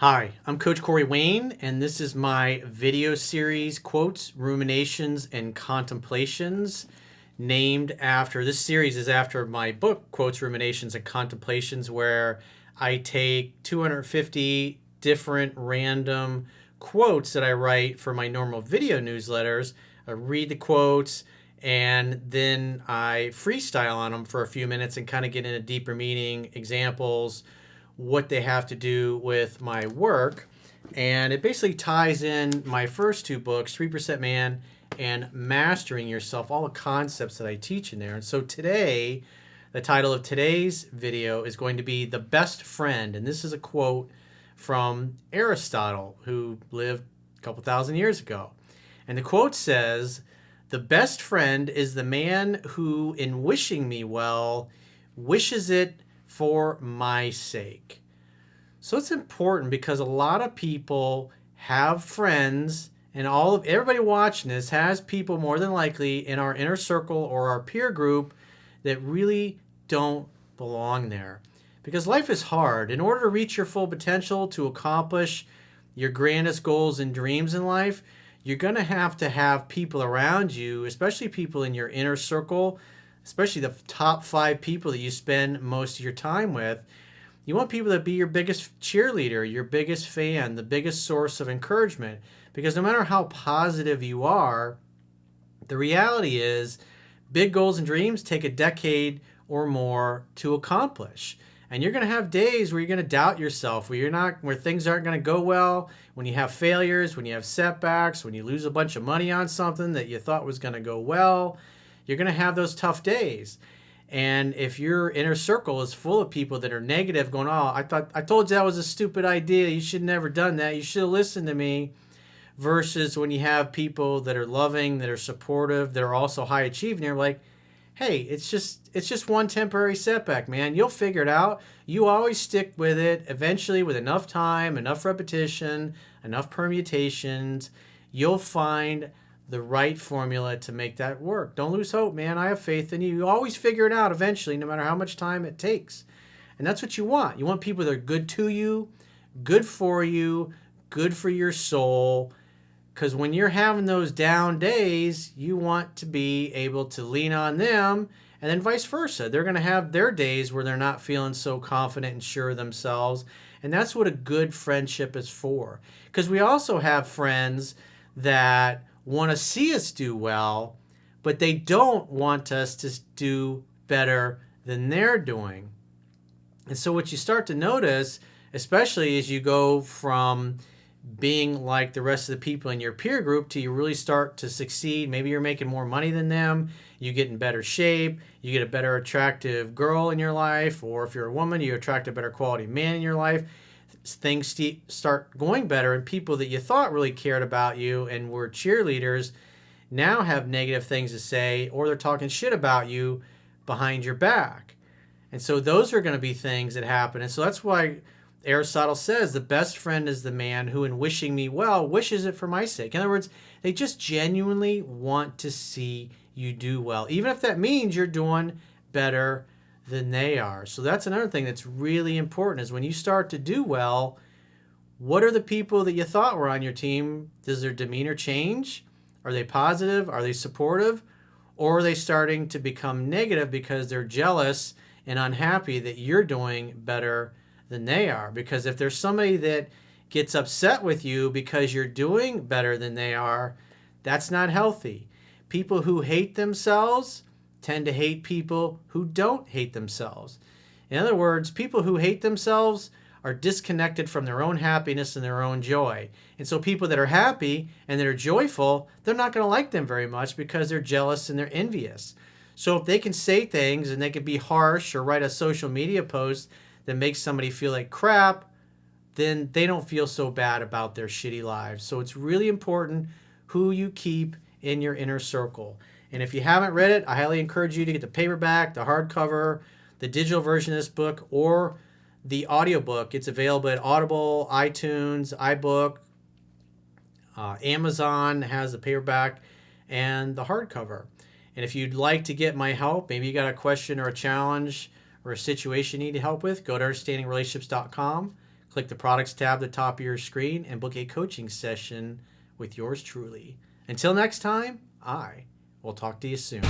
Hi, I'm Coach Corey Wayne, and this is my video series, Quotes, Ruminations, and Contemplations, named after, this series is after my book, Quotes, Ruminations, and Contemplations, where I take 250 different random quotes that I write for my normal video newsletters. I read the quotes, and then I freestyle on them for a few minutes and kind of get into deeper meaning, examples, what they have to do with my work. And it basically ties in my first two books, 3% Man and Mastering Yourself, all the concepts that I teach in there. And so today, the title of today's video is going to be The Best Friend. And this is a quote from Aristotle, who lived a couple thousand years ago. And the quote says, "The best friend is the man who, in wishing me well, wishes it for my sake." So it's important because a lot of people have friends, and everybody watching this has people more than likely in our inner circle or our peer group that really don't belong there. Because life is hard. In order to reach your full potential, to accomplish your grandest goals and dreams in life, you're going to have people around you, especially people in your inner circle, especially the top 5 people that you spend most of your time with. You want people to be your biggest cheerleader, your biggest fan, the biggest source of encouragement. Because no matter how positive you are, the reality is big goals and dreams take a decade or more to accomplish. And you're going to have days where you're going to doubt yourself, where things aren't going to go well, when you have failures, when you have setbacks, when you lose a bunch of money on something that you thought was going to go well. You're going to have those tough days. And if your inner circle is full of people that are negative, going, "Oh, I told you that was a stupid idea. You should have never done that. You should have listened to me." Versus when you have people that are loving, that are supportive, that are also high achieving, you're like, "Hey, it's just one temporary setback, man. You'll figure it out. You always stick with it. Eventually, with enough time, enough repetition, enough permutations, you'll find the right formula to make that work. Don't lose hope, man. I have faith in you. You always figure it out eventually, no matter how much time it takes." And that's what you want. You want people that are good to you, good for your soul. Because when you're having those down days, you want to be able to lean on them, and then vice versa. They're going to have their days where they're not feeling so confident and sure of themselves. And that's what a good friendship is for. Because we also have friends that want to see us do well, but they don't want us to do better than they're doing. And so what you start to notice, especially as you go from being like the rest of the people in your peer group till you really start to succeed, maybe you're making more money than them, you get in better shape, you get a better attractive girl in your life, or if you're a woman, you attract a better quality man in your life, things start going better, and people that you thought really cared about you and were cheerleaders now have negative things to say, or they're talking shit about you behind your back. And so those are going to be things that happen. And so that's why Aristotle says the best friend is the man who, in wishing me well, wishes it for my sake. In other words, they just genuinely want to see you do well, even if that means you're doing better than they are. So that's another thing that's really important, is when you start to do well, what are the people that you thought were on your team? Does their demeanor change? Are they positive? Are they supportive? Or are they starting to become negative because they're jealous and unhappy that you're doing better than they are? Because if there's somebody that gets upset with you because you're doing better than they are, that's not healthy. People who hate themselves tend to hate people who don't hate themselves. In other words, people who hate themselves are disconnected from their own happiness and their own joy. And so people that are happy and that are joyful, they're not going to like them very much because they're jealous and they're envious. So if they can say things and they can be harsh or write a social media post that makes somebody feel like crap, then they don't feel so bad about their shitty lives. So it's really important who you keep in your inner circle. And if you haven't read it, I highly encourage you to get the paperback, the hardcover, the digital version of this book, or the audiobook. It's available at Audible, iTunes, iBook. Amazon has the paperback and the hardcover. And if you'd like to get my help, maybe you got a question or a challenge or a situation you need help with, go to understandingrelationships.com. Click the products tab at the top of your screen and book a coaching session with yours truly. Until next time, I will talk to you soon.